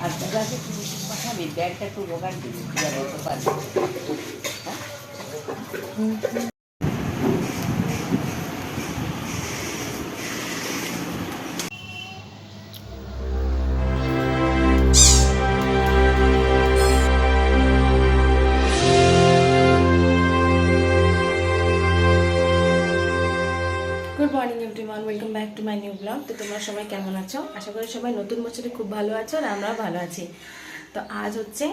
আপনারা আছে কি পাঠাবে ব্যাগটা একটু জোগাড় দিন বলতে পারবে। Good morning everyone, welcome back to my new blog. তো তোমরা সবাই কেমন আছো? আশা করি সবাই নতুন বছরে খুব ভালো আছো আর আমরাও ভালো আছি। তো আজ হচ্ছে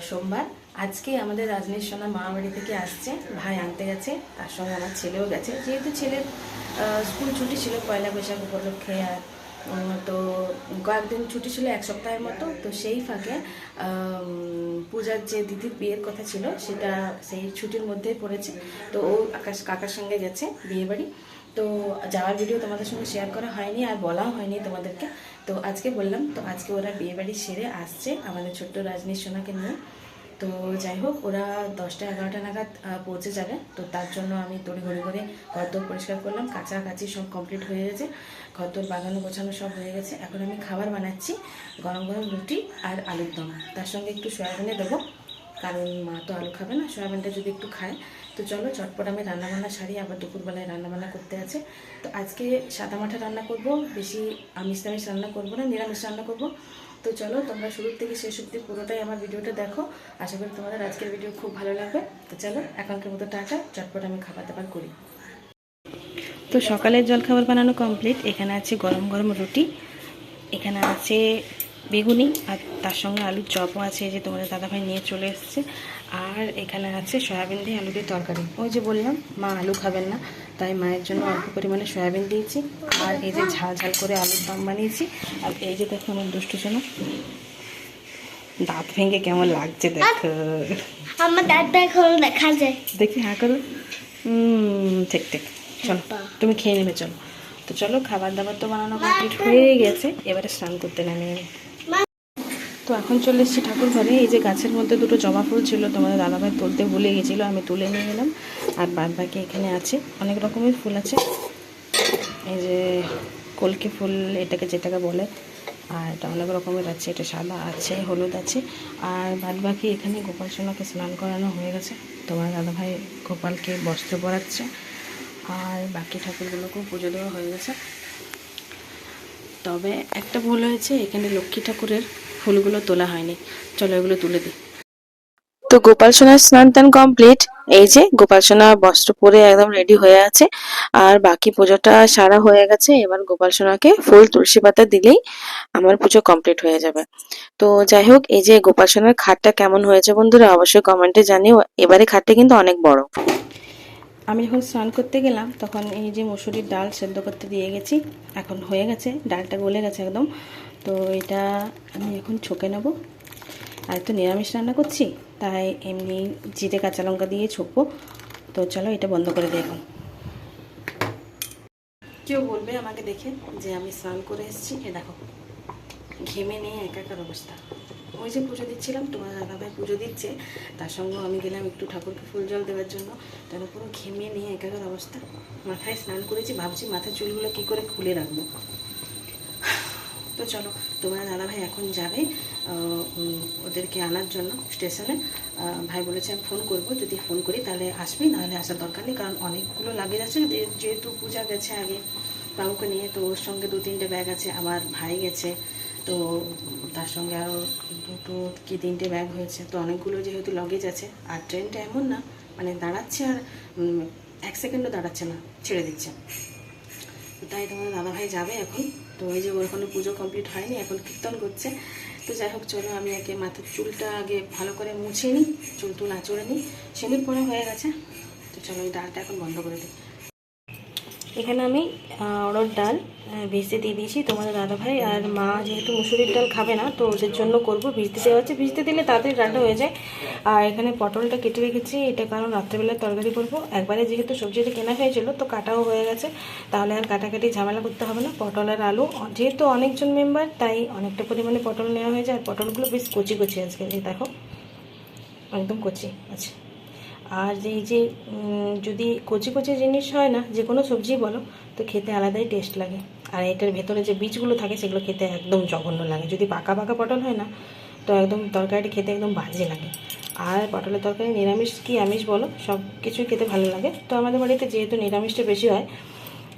সোমবার। আজকে আমাদের রাজনীশ সোনা মামা বাড়ি থেকে আসছে, ভাই আনতে গেছে, তার সঙ্গে আমার ছেলেও গেছে। যেহেতু ছেলের স্কুল ছুটি ছিল পয়লা বৈশাখ উপলক্ষে, আর তো কয়েকদিন ছুটি ছিল, এক সপ্তাহের মতো। তো সেই ফাঁকে পূজার যে দিদির বিয়ের কথা ছিল সেটা সেই ছুটির মধ্যেই পড়েছে। তো ও কাকার সঙ্গে গেছে বিয়ে বাড়ি। তো যাওয়ার ভিডিও তোমাদের সঙ্গে শেয়ার করা হয়নি আর বলাও হয়নি তোমাদেরকে। তো আজকে বললাম। তো আজকে ওরা বিয়ে বাড়ি সেরে আসছে আমাদের ছোট্ট রাজনীশ সোনাকে নিয়ে। তো যাই হোক, ওরা 10টা 11টা নাগাদ পৌঁছে যাবে। তো তার জন্য আমি তড়িঘড়ি করে ঘরদোর পরিষ্কার করলাম, কাচাকাচি সব কমপ্লিট হয়ে গেছে, ঘরদোর বাগানো গোছানো সব হয়ে গেছে। এখন আমি খাবার বানাচ্ছি, গরম গরম রুটি আর আলুর দম, তার সঙ্গে একটু সয়াবিনে দেবো, কারণ মা তো আলু খাবে না, সয়াবিনটা যদি একটু খায়। তো চলো চটপট আমি রান্নাবান্না সারি, আবার দুপুরবেলায় রান্নাবান্না করতে আছে। তো আজকে সাদা মাঠা রান্না করব, বেশি আমিষ টামিষ রান্না করবো না, নিরামিষ রান্না করব। তো চলো তোমরা শুরুর থেকে শেষ অবধি পুরোটাই আমার ভিডিওটা দেখো, আশা করি তোমাদের আজকের ভিডিও খুব ভালো লাগবে। তো চলো এখনকার মতো টাটা, চটপট আমি খাবার দাবার করি। তো সকালের জলখাবার বানানো কমপ্লিট। এখানে আছে গরম গরম রুটি, এখানে আছে বেগুনি, আর তার সঙ্গে আলুর চপও আছে, এই যে তোমাদের দাদাভাই নিয়ে চলে এসছে। আর এখানে আছে সয়াবিন দিয়ে আলু দিয়ে তরকারি। ওই যে বললাম মা আলু খাবেন না, তাই মায়ের জন্য অল্প পরিমাণে সয়াবিন দিয়েছি। আর এই যে ঝাল ঝাল করে আলুর দম বানিয়েছি। আর এই যে দেখো আমার দুষ্টু সোনা দাঁত ভেঙে কেমন লাগছে দেখো। আমার দাঁত দেখো, দেখা যায়। দেখি হ্যাঁ করো। ঠিক ঠিক, চলো তুমি খেয়ে নেবে, চলো। তো চলো খাবার দাবার তো বানানো কমপ্লিট হয়ে গেছে, এবারে স্নান করতে নামে। তো এখন চলে এসেছি ঠাকুর ঘরে। এই যে গাছের মধ্যে দুটো জবা ফুল ছিল, তোমাদের দাদাভাই তুলতে ভুলে গেছিলো, আমি তুলে নিয়ে এলাম। আর বাদ বাকি এখানে আছে অনেক রকমের ফুল আছে, এই যে কলকে ফুল এটাকে যেটাকে বলে, আর এটা অনেক রকমের আছে, এটা সাদা আছে, হলুদ আছে। আর বাদ বাকি এখানে গোপাল সোনাকে স্নান করানো হয়ে গেছে, তোমার দাদাভাই গোপালকে বস্ত্র পরাচ্ছে। আর বাকি ঠাকুরগুলোকেও পুজো দেওয়া হয়ে গেছে। তবে একটা ভুল হয়েছে, এখানে লক্ষ্মী ঠাকুরের ফুলগুলো তোলা হয়নি, চলো এগুলো তুলে দিই। তো গোপাল সোনার স্নান টান কমপ্লিট। এই যে গোপাল সোনা বস্ত্র পরে একদম রেডি হয়ে আছে, আর বাকি পুজোটা সারা হয়ে গেছে। এবার গোপাল সোনাকে ফুল তুলসী পাতা দিলেই আমার পুজো কমপ্লিট হয়ে যাবে। তো যাই হোক, এই যে গোপাল সোনার খাটটা কেমন হয়েছে বন্ধুরা অবশ্যই কমেন্টে জানিও। এবারে খাটটা কিন্তু অনেক বড়। আমি যখন স্নান করতে গেলাম তখন এই যে মসুরির ডাল সেদ্ধ করতে দিয়ে গেছি, এখন হয়ে গেছে, ডালটা গলে গেছে একদম। তো এটা আমি এখন ছকে নেব। আর তো নিরামিষ রান্না করছি, তাই এমনি জিরে কাঁচা লঙ্কা দিয়ে ছকবো। তো চলো এটা বন্ধ করে দিই এখন। কেউ বলবে আমাকে দেখে যে আমি স্নান করে এসেছি, এ দেখো ঘেমে নিয়ে একাকার অবস্থা। ওই যে পুজো দিচ্ছিলাম, তোমার দাদাভাই পুজো দিচ্ছে, তার সঙ্গেও আমি গেলাম একটু ঠাকুরকে ফুল জল দেওয়ার জন্য। তার পুরো ঘেমে নিয়ে একাকার অবস্থা। মাথায় স্নান করেছি, ভাবছি মাথার চুলগুলো কী করে খুলে রাখবো। তো চলো, তোমার দাদাভাই এখন যাবে ওদেরকে আনার জন্য স্টেশনে। ভাই বলেছে আমি ফোন করবো, যদি ফোন করি তাহলে আসবি, নাহলে আসার দরকার নেই, কারণ অনেকগুলো লাগেজ আছে, যেহেতু পূজা গেছে আগে বাবুকে নিয়ে, তো ওর সঙ্গে 2-3টে ব্যাগ আছে, আমার ভাই গেছে, তো তার সঙ্গে আরও 2 কি 3টে ব্যাগ হয়েছে, তো অনেকগুলো যেহেতু লগেজ আছে। আর ট্রেনটা এমন না মানে দাঁড়াচ্ছে আর 1 সেকেন্ডও দাঁড়াচ্ছে না, ছেড়ে দিচ্ছে। তাই তোমার দাদাভাই যাবে এখন। তো ওই যে ওর এখনো পুজো কমপ্লিট হয়নি, এখন কীর্তন করছে। তো যাই হোক চলো, আমি আগে মাথার চুলটা আগে ভালো করে মুছে নিই, চুল টুল আঁচড়ে নিই, সিঁদুর পরে হয়ে গেছে। তো চলো ওই ডালটা এখন বন্ধ করে দিই। এখানে আমি অড়হর ডাল ভিজতে দিয়ে দিয়েছি। তোমাদের দাদাভাই আর মা যেহেতু মুসুরির ডাল খাবে না, তো ওদের জন্য করব, ভিজতে দেওয়া হচ্ছে, ভিজতে দিলে তাড়াতাড়ি রান্না হয়ে যায়। আর এখানে পটলটা কেটে রেখেছি, এটা কারণ রাত্রেবেলায় তরকারি করব। একবারে যেহেতু সবজিটা কেনা হয়েছিল তো কাটাও হয়ে গেছে, তাহলে আর কাটাকাটি ঝামেলা করতে হবে না। পটল আর আলু, যেহেতু অনেকজন মেম্বার তাই অনেকটা পরিমাণে পটল নেওয়া হয়ে যায়। আর পটলগুলো বেশ কচি কচি আজকে, এই দেখো একদম কচি আছে। আর এই যে যদি কচি কচি জিনিস হয় না, যে কোনো সবজি বলো, তো খেতে আলাদাই টেস্ট লাগে। আর এটার ভেতরে যে বীজগুলো থাকে সেগুলো খেতে একদম জঘন্য লাগে। যদি পাকা পাকা পটল হয় না তো একদম তরকারিটা খেতে একদম বাজে লাগে। আর পটলের তরকারি নিরামিষ কি আমিষ বলো, সব কিছুই খেতে ভালো লাগে। তো আমাদের বাড়িতে যেহেতু নিরামিষটা বেশি হয়,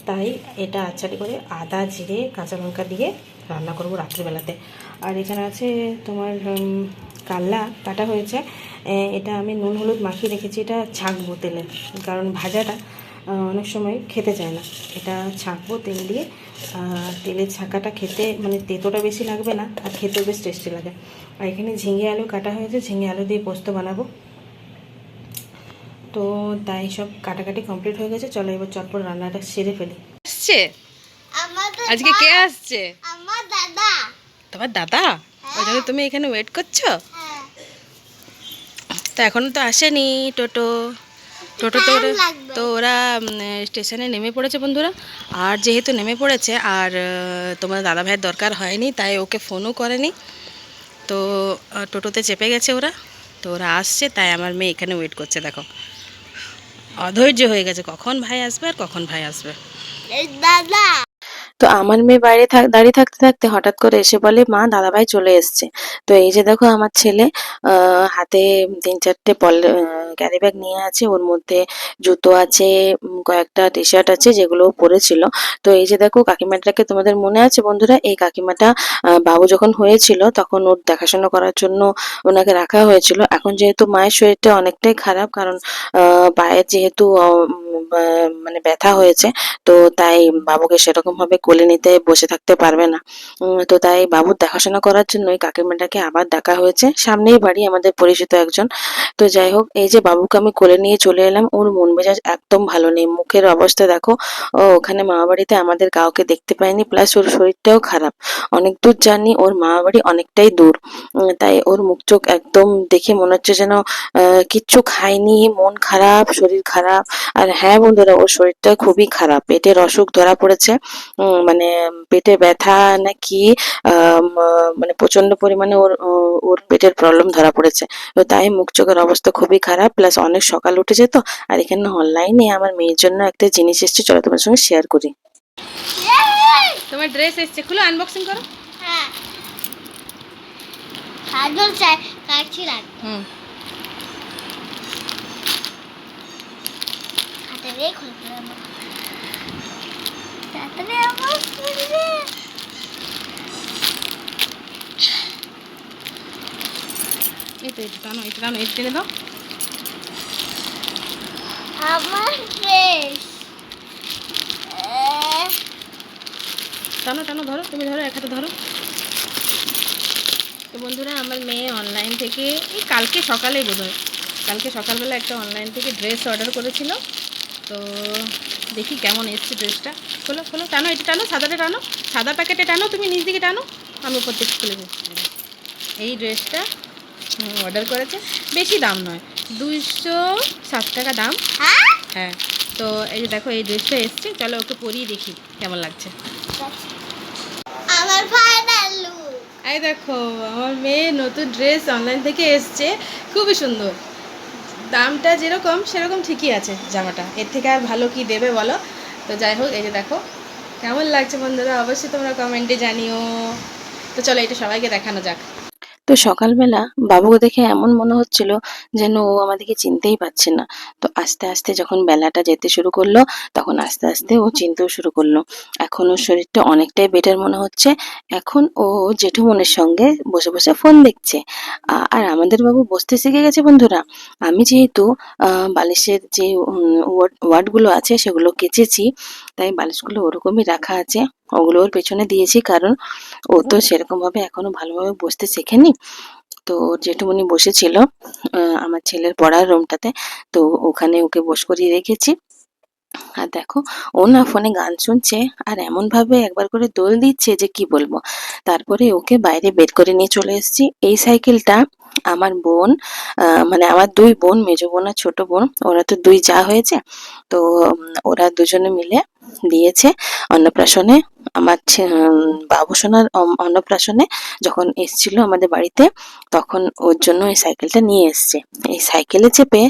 তাই এটা আচ্ছাটি করে আদা জিরে কাঁচা লঙ্কা দিয়ে রান্না করবো রাত্রিবেলাতে। আর এখানে আছে তোমার কাল্লা কাটা হয়েছে। এটা আমি নুন হলুদ মাখিয়ে রেখেছি, এটা ছাঁকবো তেলে, কারণ ভাজাটা অনেক সময় খেতে চায় না। এটা ছাঁকবো তেল দিয়ে। তেলের ছাঁকাটা খেতে মানে তেতোটা বেশি লাগবে না, আর খেতেও বেশ টেস্টি লাগে। আর এখানে ঝিঙে আলু কাটা হয়েছে, ঝিঙে আলু দিয়ে পোস্ত বানাবো। তো তাই সব কাটাকাটি কমপ্লিট হয়ে গেছে। চলো এবার চটপট রান্নাটা সেরে ফেলি। আসছে আজকে কে আসছে? আমার দাদা। তোমার দাদা? ওই জন্য তুমি এখানে ওয়েট করছো? হ্যাঁ। তো এখনো তো আসেনি টোটো। টোটো তো ওরা ওরা স্টেশনে নেমে পড়েছে বন্ধুরা। আর যেহেতু নেমে পড়েছে আর তোমার দাদা ভাইয়ের দরকার হয়নি, তাই ওকে ফোনও করেনি। তো টোটোতে চেপে গেছে ওরা। তো ওরা আসছে, তাই আমার মেয়ে এখানে ওয়েট করছে। দেখো অধৈর্য হয়ে গেছে, কখন ভাই আসবে আর কখন ভাই আসবে। দাদা। তো আমার মেয়ে বাইরে দাঁড়িয়ে থাকতে থাকতে হঠাৎ করে এসে বলে, মা দাদাভাই চলে এসছে। তো এই যে দেখো আমার ছেলে হাতে 3-4টে ক্যারি ব্যাগ নিয়ে আছে, ওর মধ্যে জুতো আছে, কয়েকটা টি শার্ট আছে যেগুলো ও পরেছিল। তো এই যে দেখো কাকিমাটাকে তোমাদের মনে আছে বন্ধুরা, এই কাকিমাটা বাবু যখন হয়েছিল তখন ওর দেখাশোনা করার জন্য ওনাকে রাখা হয়েছিল। এখন যেহেতু মায়ের শরীরটা অনেকটাই খারাপ, কারণ পায়ের যেহেতু মানে ব্যথা হয়েছে, তো তাই বাবুকে সেরকম ভাবে কোলে নিতে বসে থাকতে পারবে না। তো তাই বাবুর দেখাশোনা করার জন্যই কাকিমাটাকে আবার ডাকা হয়েছে। সামনেই বাড়ি, আমাদের পরিচিত একজন। তো যাই হোক, এই যে বাবুকে আমি কোলে নিয়ে চলে এলাম। ওর মন মেজাজ একদম ভালো নেই, মুখের অবস্থা দেখো। ও ওখানে মামা বাড়িতে আমাদের কাউকে দেখতে পায়নি, প্লাস ওর শরীরটাও খারাপ। অনেক দূর জার্নি, ওর মামা বাড়ি অনেকটাই দূর। তাই ওর মুখ চোখ একদম দেখে মনে হচ্ছে যেন কিচ্ছু খায়নি, মন খারাপ, শরীর খারাপ। আর হ্যাঁ বন্ধুরা, ওর শরীরটা খুবই খারাপ, পেটের অসুখ ধরা পড়েছে। মানে পেটে ব্যথা না কি, মানে প্রচন্ড পরিমাণে ওর পেটের প্রবলেম ধরা পড়েছে। তো তাই মুখ চোখের অবস্থা খুবই খারাপ, প্লাস অনেক সকাল উঠেছে। তো আর এখানে অনলাইনে আমার মেয়ের জন্য একটা জিনিস এসেছে, চলো তোমার সঙ্গে শেয়ার করি। তোমার ড্রেস এসেছে, খুলে আনবক্সিং করো। হ্যাঁ। হাজল চাই কাটছি লাগ। হাতে রে খুলতে হবে। তাড়াতাড়ি আমার খুলবে। এই তো এটা টানো, এটা টানো, এটা টেনে দাও। আমার ড্রেস। টানো টানো, ধরো, তুমি ধরো, এক হাতে ধরো। তো বন্ধুরা, আমার মেয়ে অনলাইন থেকে এই কালকে সকালেই বোধহয়, কালকে সকালবেলা একটা অনলাইন থেকে ড্রেস অর্ডার করেছিল। তো দেখি কেমন এসছে ড্রেসটা। খোলো খোলো, টানো, এটা টানো, সাদাটা টানো, সাদা প্যাকেটে টানো, তুমি নিচ দিকে টানো, আমি উপর থেকে খুলে দিচ্ছি। এই ড্রেসটা অর্ডার করেছে, বেশি দাম নয়, 207 টাকা দাম। হ্যাঁ। তো এই যে দেখো এই ড্রেসটা এসছে, চলো ওকে পরিয়ে দেখি কেমন লাগছে। আমার ফাইনাল লুক। এই দেখো আমার মেয়ে নতুন ড্রেস অনলাইন থেকে এসছে, খুবই সুন্দর। দামটা যেরকম সেরকম ঠিকই আছে জামাটা, এর থেকে আর ভালো কি দেবে বলো। তো যাই হোক, এই যে দেখো কেমন লাগছে বন্ধুরা, অবশ্যই তোমরা কমেন্টে জানিও। তো চলো এটা সবাইকে দেখানো যাক। তো সকালবেলা বাবুকে দেখে এমন মনে হচ্ছিল যেন ও আমাদেরকে চিনতেই পারছে না। তো আস্তে আস্তে যখন বেলাটা যেতে শুরু করলো, তখন আস্তে আস্তে ও চিনতেও শুরু করলো। এখন ওর শরীরটা অনেকটাই বেটার মনে হচ্ছে। এখন ও জেঠুমনির সঙ্গে বসে বসে ফোন দেখছে। আর আমাদের বাবু বসতে শিখে গেছে বন্ধুরা। আমি যেহেতু বালিশের যে ওয়ার্ডগুলো আছে সেগুলো কেচেছি, তাই বালিশগুলো ওরকমই রাখা আছে, ওগুলো ওর পেছনে দিয়েছি, কারণ ও তো সেরকম ভাবে এখনো ভালোভাবে বসতে শেখেনি। তো জেঠুমনি বসেছিল আমার ছেলের পড়ার রুমটাতে, তো ওখানে ওকে বস করিয়ে রেখেছি। আর দেখো ও না ফোনে গান শুনছে, আর এমন ভাবে একবার করে দোল দিচ্ছে যে কি বলবো। তারপরে ওকে বাইরে বের করে নিয়ে চলে এসেছি। এই সাইকেলটা আমার বোন, মানে আমার 2 বোন, মেজো বোন আর ছোট বোন, ওরা তো 2 যা হয়েছে। তো ওরা দুজনে মিলে দিয়েছে অন্নপ্রাশনে। আমার বাবু সোনার অন্নপ্রাশনে যখন এসছিল আমাদের বাড়িতে, তখন ওর জন্য এই সাইকেলটা নিয়ে এসছে। এই সাইকেলে চেপে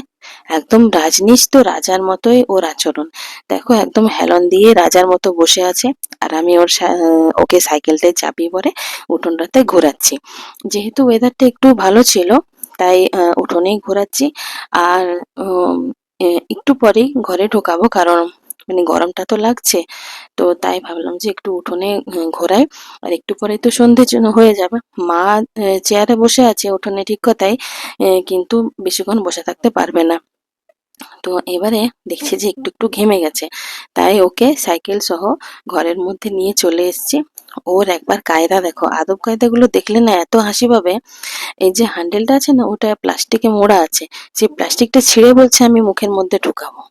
একদম রাজনীশ তো রাজার মতোই ওর আচরণ। দেখো একদম হেলন দিয়ে রাজার মতো বসে আছে, আর আমি ওকে সাইকেলটায় চাপিয়ে পরে উঠোনটাতে ঘোরাচ্ছি। যেহেতু ওয়েদারটা একটু ভালো ছিল, তাই উঠোনেই ঘোরাচ্ছি। আর একটু পরেই ঘরে ঢোকাবো, কারণ মানে গরমটা তো লাগছে। তো তাই ভাবলাম যে একটু উঠোনে ঘোরাই। আর একটু পরেই তো সন্ধ্যের জন্য হয়ে যাবে। মা চেয়ারে বসে আছে উঠোনে, ঠিক কথাই, কিন্তু বেশিক্ষণ বসে থাকতে পারবে না। তো এবারে দেখছি যে একটু একটু ঘেমে গেছে, তাই ওকে সাইকেল সহ ঘরের মধ্যে নিয়ে চলে এসেছি। ওর একবার কায়দা দেখো, আদব কায়দাগুলো দেখলে না এত হাসি পাবে। এই যে হ্যান্ডেলটা আছে না, ওটা প্লাস্টিকে মোড়া আছে, সেই প্লাস্টিকটা ছিঁড়ে বলছে আমি মুখের মধ্যে ঢুকাবো।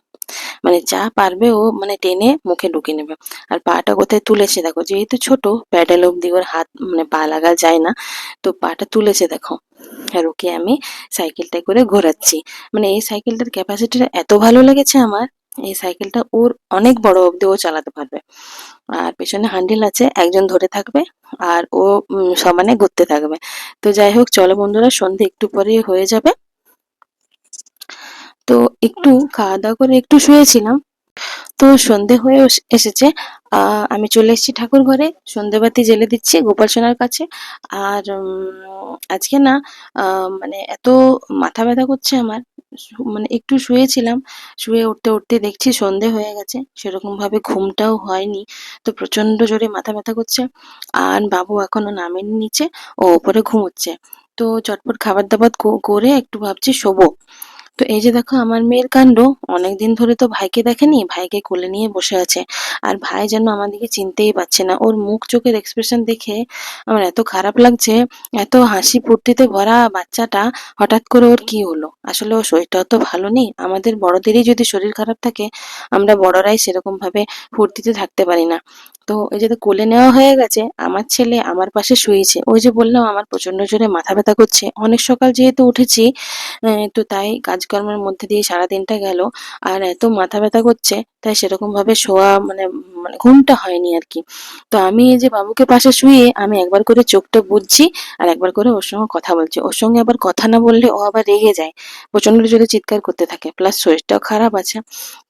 মানে যা পারবে ও মানে টেনে মুখে ঢুকিয়ে নেবে। আর পাটা কোথায় তুলেছে দেখো, যেহেতু ছোট, প্যাডেল অব্দি ওর হাত মানে পা লাগা যায় না, তো পাটা তুলেছে দেখো। আর ওকে আমি সাইকেলটায় করে ঘোরাচ্ছি। মানে এই সাইকেলটার ক্যাপাসিটিটা এত ভালো লেগেছে আমার। এই সাইকেলটা ওর অনেক বড় অব্দি ও চালাতে পারবে। আর পেছনে হ্যান্ডেল আছে, একজন ধরে থাকবে, আর ও সমানে ঘুরতে থাকবে। তো যাই হোক, চলো বন্ধুরা, সন্ধে একটু পরেই হয়ে যাবে। তো একটু খাওয়া দাওয়া করে একটু শুয়েছিলাম। তো সন্ধে হয়ে এসেছে। আমি চলে এসেছি ঠাকুর ঘরে, সন্ধেবাতি জেলে দিচ্ছি গোপাল সোনার কাছে। আর আজকে না মানে এত মাথা ব্যথা করছে আমার। মানে একটু শুয়েছিলাম, শুয়ে উঠতে উঠতে দেখছি সন্ধে হয়ে গেছে, সেরকম ভাবে ঘুমটাও হয়নি। তো প্রচন্ড জোরে মাথা ব্যথা করছে। আর বাবু এখনো নামেনি নিচে, ও ওপরে ঘুমোচ্ছে। তো চটপট খাবার দাবার করে একটু ভাবছি শোবো। তো এই যে দেখো আমার মেয়ের কাণ্ড, অনেকদিন ধরে তো ভাইকে দেখেনি, ভাইকে কোলে নিয়ে বসে আছে। আর ভাই যেন আমাদেরকে চিনতেই পারছে না। ওর মুখ চোখের এক্সপ্রেশন দেখে আমার এত খারাপ লাগছে। এত হাসি ফুর্তিতে ভরা বাচ্চাটা, হঠাৎ করে ওর কি হলো? আসলে ওর শরীরটা অত ভালো নেই। আমাদের বড়দেরই যদি শরীর খারাপ থাকে, আমরা বড়রাই সেরকম ভাবে ফুর্তিতে থাকতে পারি না। তো এই যে কোলে নেওয়া হয়ে গেছে, আমার ছেলে আমার পাশে শুয়েছে। ওই যে বললাম আমার প্রচন্ড জোরে মাথা ব্যথা করছে, অনেক সকাল যেহেতু উঠেছি, তো তাই কাজকর্মের মধ্যে দিয়ে সারাদিনটা গেল। আর এত মাথা ব্যথা করছে, তাই সেরকম ভাবে শোয়া মানে মানে ঘুমটা হয়নি আর কি। তো আমি এই যে বাবুকে পাশে শুয়ে আমি একবার করে চোখটা বুজছি, আর একবার করে ওর সঙ্গে কথা বলছি। ওর সঙ্গে আবার কথা না বললে ও আবার রেগে যায়, প্রচন্ড জোরে চিৎকার করতে থাকে, প্লাস শরীরটাও খারাপ আছে।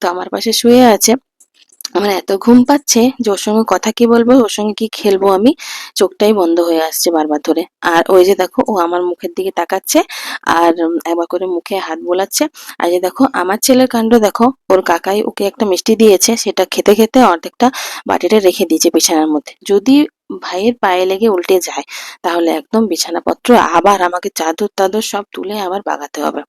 তো আমার পাশে শুয়ে আছে। আমার এত ঘুম পাচ্ছে যে ওর সঙ্গে কথা কি বলবো, ওর সঙ্গে কি খেলবো, আমি চোখটাই বন্ধ হয়ে আসছে বারবার ধরে। আর ওই যে দেখো ও আমার মুখের দিকে তাকাচ্ছে, আর একবার করে মুখে হাত বোলাচ্ছে। আর যে দেখো আমার ছেলের কাণ্ড দেখো, ওর কাকাই ওকে একটা মিষ্টি দিয়েছে, সেটা খেতে খেতে অর্ধেকটা বাটিটা রেখে দিয়েছে বিছানার মধ্যে। যদি ভাইয়ের পায়ে লেগে উল্টে যায়, তাহলে একদম বিছানাপত্র আবার আমাকে চাদর টাদর সব তুলে আবার বাগাতে হবে।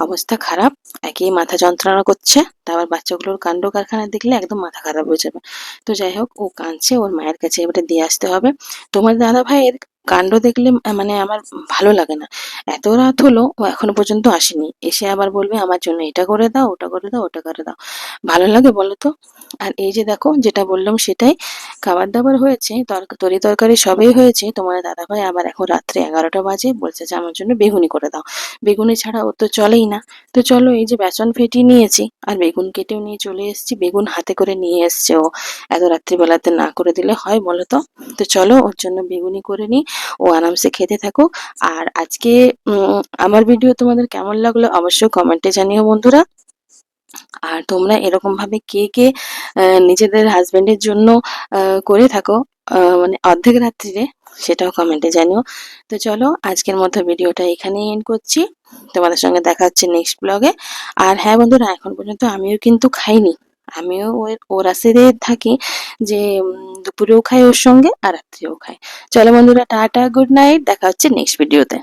অবস্থা খারাপ, একেই মাথা যন্ত্রণা করছে, তারপর বাচ্চাগুলোর কাণ্ড কারখানা দেখলে একদম মাথা খারাপ হয়ে যাবে। তো যাই হোক, ও কাঁদছে, ওর মায়ের কাছে এবারে দিয়ে আসতে হবে। তোমার দাদা ভাইয়ের কাণ্ড দেখলে মানে আমার ভালো লাগে না। এত রাত হলো ও এখনো পর্যন্ত আসেনি, এসে আবার বলবে আমার জন্য এটা করে দাও, ওটা করে দাও, ওটা করে দাও। ভালো লাগে বলো তো? আর এই যে দেখো যেটা বললাম সেটাই, খাবার দাবার হয়েছে, তরি তরকারি সবই হয়েছে। তোমার দাদা ভাই আবার এখন রাত্রে 11টা বাজে, বলছে যে আমার জন্য বেগুনি করে দাও। বেগুনি ছাড়া ও তো চলেই না। তো চলো, এই যে বেসন ফেটিয়ে নিয়েছি, আর বেগুন কেটেও নিয়ে চলে এসেছি। বেগুন হাতে করে নিয়ে এসছে ও, এত রাত্রিবেলাতে না করে দিলে হয় বলো তো? তো চলো ওর জন্য বেগুনি করে নিই, ও আরামসে খেতে থাকুক। আর আজকে আমার ভিডিও তোমাদের কেমন লাগলো অবশ্যই কমেন্টে জানিও বন্ধুরা। আর তোমরা এরকম ভাবে কে কে নিজেদের হাজবেন্ডের জন্য করে থাকো মানে অর্ধেক রাত্রিরে, সেটাও কমেন্টে জানিও। তো চলো আজকের মতো ভিডিওটা এখানেই এন্ড করছি। তোমাদের সঙ্গে দেখা হচ্ছে নেক্সট ব্লগে। আর হ্যাঁ বন্ধুরা, এখন পর্যন্ত আমিও কিন্তু খাইনি। আমিও ওর আশীর্বাদে থাকি যে দুপুরেও খাই ওর সঙ্গে আর রাত্রেও খাই। চলো বন্ধুরা, টাটা, গুড নাইট, দেখা হচ্ছে নেক্সট ভিডিওতে।